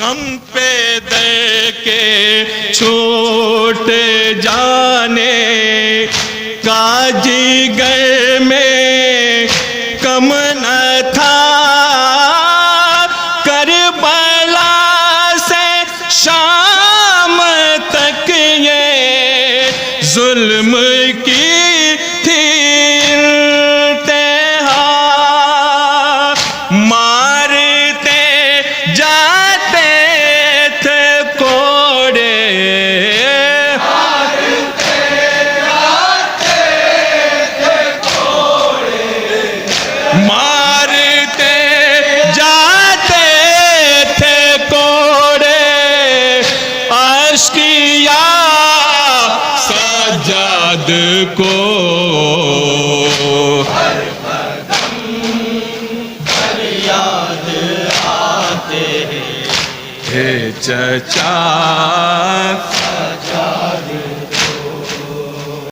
غم پہ در کے چھوٹ جانے کا جگر میں کم نہ تھا، کربلا سے شام تک یہ ظلم کی تھی انتہا، مارتے جاتے تھے کوڑے، مارتے جاتے تھے کوڑے، اشقیا سجاد کو چچا